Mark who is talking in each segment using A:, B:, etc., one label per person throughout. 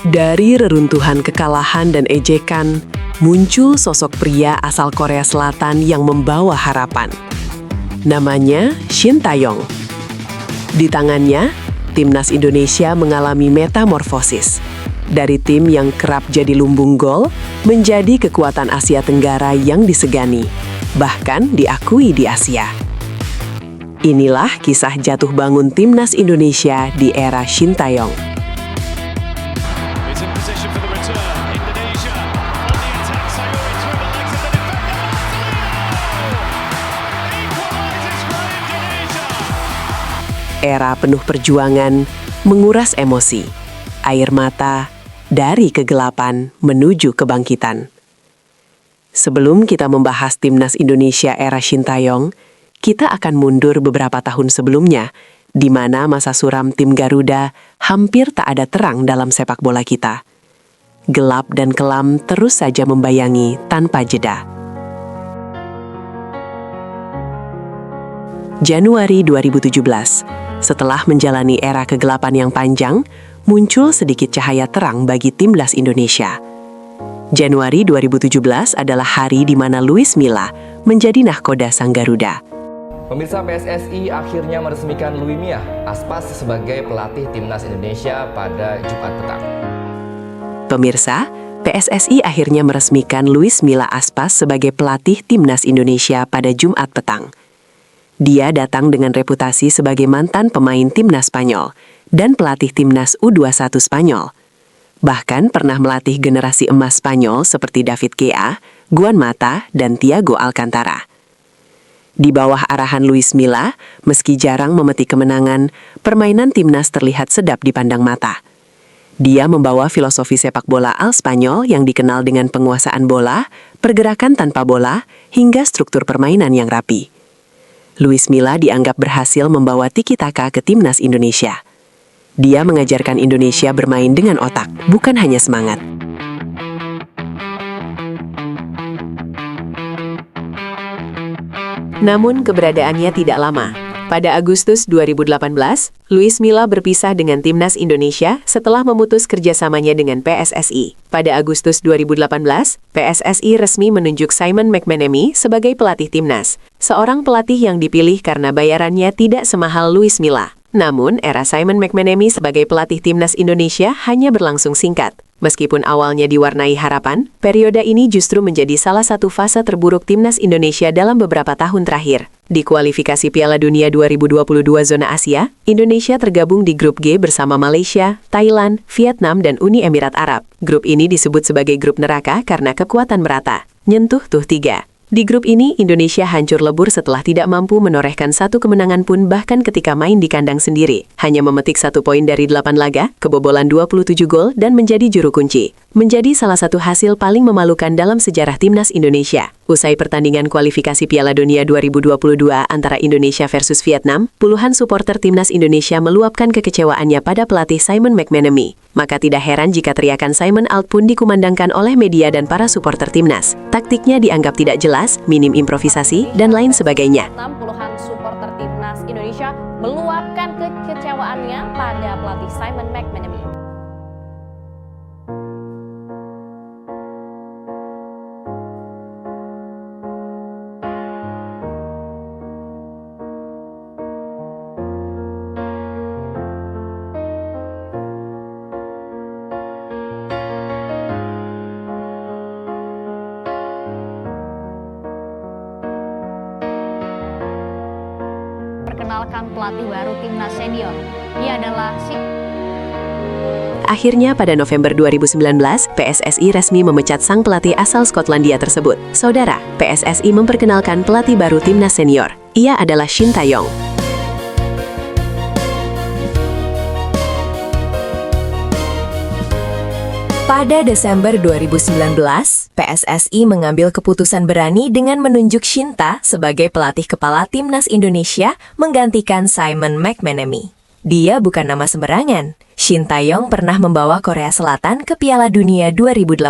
A: Dari reruntuhan kekalahan dan ejekan, muncul sosok pria asal Korea Selatan yang membawa harapan. Namanya Shin Tae-yong. Di tangannya, timnas Indonesia mengalami metamorfosis. Dari tim yang kerap jadi lumbung gol, menjadi kekuatan Asia Tenggara yang disegani, bahkan diakui di Asia. Inilah kisah jatuh bangun timnas Indonesia di era Shin Tae-yong. Era penuh perjuangan, menguras emosi, air mata, dari kegelapan menuju kebangkitan. Sebelum kita membahas timnas Indonesia era Shin Tae-yong, kita akan mundur beberapa tahun sebelumnya, di mana masa suram tim Garuda hampir tak ada terang dalam sepak bola kita. Gelap dan kelam terus saja membayangi tanpa jeda. Januari 2017, setelah menjalani era kegelapan yang panjang, muncul sedikit cahaya terang bagi timnas Indonesia. Januari 2017 adalah hari di mana Luis Milla menjadi nahkoda sang Garuda.
B: Pemirsa, PSSI akhirnya meresmikan Luis Milla Aspas sebagai pelatih timnas Indonesia pada Jumat petang.
A: Pemirsa, PSSI akhirnya meresmikan Luis Milla Aspas sebagai pelatih timnas Indonesia pada Jumat petang. Dia datang dengan reputasi sebagai mantan pemain timnas Spanyol dan pelatih timnas U21 Spanyol. Bahkan pernah melatih generasi emas Spanyol seperti David Gea, Juan Mata, dan Thiago Alcantara. Di bawah arahan Luis Milla, meski jarang memetik kemenangan, permainan timnas terlihat sedap dipandang mata. Dia membawa filosofi sepak bola Al Spanyol yang dikenal dengan penguasaan bola, pergerakan tanpa bola, hingga struktur permainan yang rapi. Luis Milla dianggap berhasil membawa tiki-taka ke timnas Indonesia. Dia mengajarkan Indonesia bermain dengan otak, bukan hanya semangat. Namun keberadaannya tidak lama. Pada Agustus 2018, Luis Milla berpisah dengan timnas Indonesia setelah memutus kerjasamanya dengan PSSI. Pada Agustus 2018, PSSI resmi menunjuk Simon McManamy sebagai pelatih timnas. Seorang pelatih yang dipilih karena bayarannya tidak semahal Luis Milla. Namun, era Simon McManamy sebagai pelatih timnas Indonesia hanya berlangsung singkat. Meskipun awalnya diwarnai harapan, periode ini justru menjadi salah satu fase terburuk timnas Indonesia dalam beberapa tahun terakhir. Di kualifikasi Piala Dunia 2022 zona Asia, Indonesia tergabung di grup G bersama Malaysia, Thailand, Vietnam, dan Uni Emirat Arab. Grup ini disebut sebagai grup neraka karena kekuatan merata. Nyentuh tuh 3. Di grup ini, Indonesia hancur lebur setelah tidak mampu menorehkan satu kemenangan pun bahkan ketika main di kandang sendiri. Hanya memetik 1 poin dari 8 laga, kebobolan 27 gol, dan menjadi juru kunci. Menjadi salah satu hasil paling memalukan dalam sejarah timnas Indonesia. Usai pertandingan kualifikasi Piala Dunia 2022 antara Indonesia versus Vietnam, puluhan supporter timnas Indonesia meluapkan kekecewaannya pada pelatih Simon McManamy. Maka tidak heran jika teriakan Simon out pun dikumandangkan oleh media dan para supporter timnas. Taktiknya dianggap tidak jelas, minim improvisasi, dan lain sebagainya.
C: Puluhan supporter timnas Indonesia meluapkan kekecewaannya pada pelatih Simon McManamy. Perkenalkan pelatih baru timnas senior. Ia adalah
A: Akhirnya pada November 2019, PSSI resmi memecat sang pelatih asal Skotlandia tersebut. Saudara, PSSI memperkenalkan pelatih baru timnas senior. Ia adalah Shin Tae-yong.
D: Pada Desember 2019, PSSI mengambil keputusan berani dengan menunjuk Shin Tae sebagai pelatih kepala timnas Indonesia menggantikan Simon McManamy. Dia bukan nama sembarangan. Shin Tae-yong pernah membawa Korea Selatan ke Piala Dunia 2018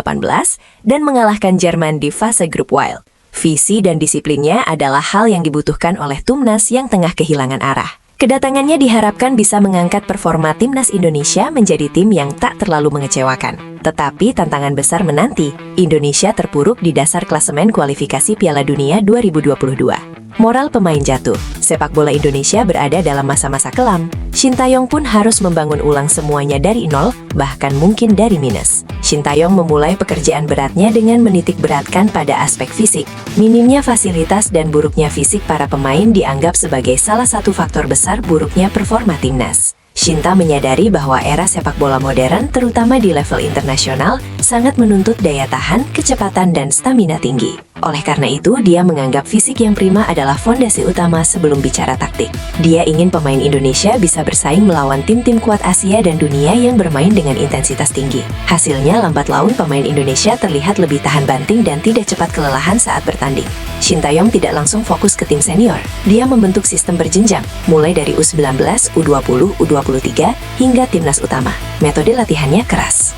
D: dan mengalahkan Jerman di fase grup wild. Visi dan disiplinnya adalah hal yang dibutuhkan oleh timnas yang tengah kehilangan arah. Kedatangannya diharapkan bisa mengangkat performa timnas Indonesia menjadi tim yang tak terlalu mengecewakan. Tetapi tantangan besar menanti, Indonesia terpuruk di dasar klasemen kualifikasi Piala Dunia 2022. Moral pemain jatuh, sepak bola Indonesia berada dalam masa-masa kelam. Shin Tae-yong pun harus membangun ulang semuanya dari nol, bahkan mungkin dari minus. Shin Tae-yong memulai pekerjaan beratnya dengan menitik beratkan pada aspek fisik. Minimnya fasilitas dan buruknya fisik para pemain dianggap sebagai salah satu faktor besar buruknya performa timnas. Shinta menyadari bahwa era sepak bola modern, terutama di level internasional, sangat menuntut daya tahan, kecepatan, dan stamina tinggi. Oleh karena itu, dia menganggap fisik yang prima adalah fondasi utama sebelum bicara taktik. Dia ingin pemain Indonesia bisa bersaing melawan tim-tim kuat Asia dan dunia yang bermain dengan intensitas tinggi. Hasilnya, lambat laun pemain Indonesia terlihat lebih tahan banting dan tidak cepat kelelahan saat bertanding. Shin Tae-yong tidak langsung fokus ke tim senior. Dia membentuk sistem berjenjang, mulai dari U19, U20, U23, hingga timnas utama. Metode latihannya keras.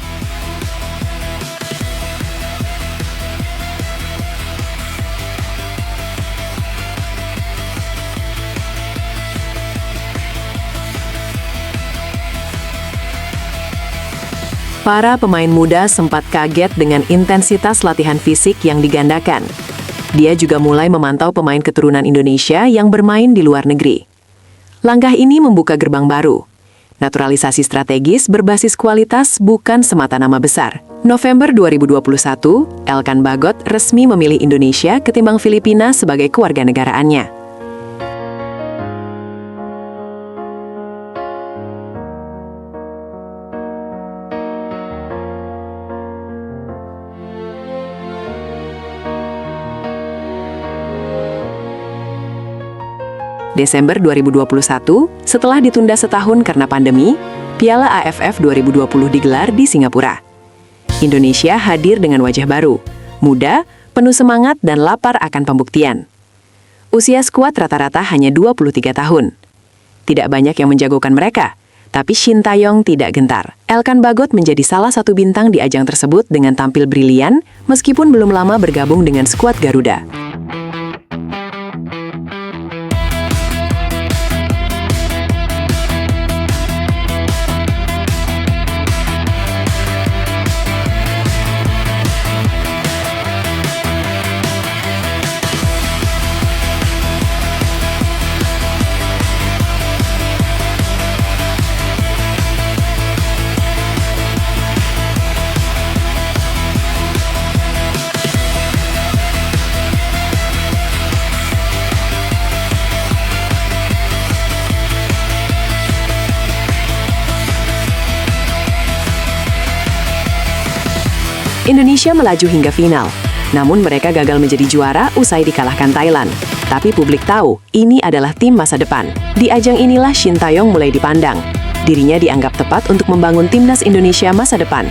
A: Para pemain muda sempat kaget dengan intensitas latihan fisik yang digandakan. Dia juga mulai memantau pemain keturunan Indonesia yang bermain di luar negeri. Langkah ini membuka gerbang baru. Naturalisasi strategis berbasis kualitas bukan semata nama besar. November 2021, Elkan Bagot resmi memilih Indonesia ketimbang Filipina sebagai kewarganegaraannya. Desember 2021, setelah ditunda setahun karena pandemi, Piala AFF 2020 digelar di Singapura. Indonesia hadir dengan wajah baru, muda, penuh semangat dan lapar akan pembuktian. Usia skuad rata-rata hanya 23 tahun. Tidak banyak yang menjagokan mereka, tapi Shin Tae-yong tidak gentar. Elkan Bagot menjadi salah satu bintang di ajang tersebut dengan tampil brilian, meskipun belum lama bergabung dengan skuad Garuda. Indonesia melaju hingga final, namun mereka gagal menjadi juara usai dikalahkan Thailand. Tapi publik tahu, ini adalah tim masa depan. Di ajang inilah Shin Tae-yong mulai dipandang. Dirinya dianggap tepat untuk membangun timnas Indonesia masa depan.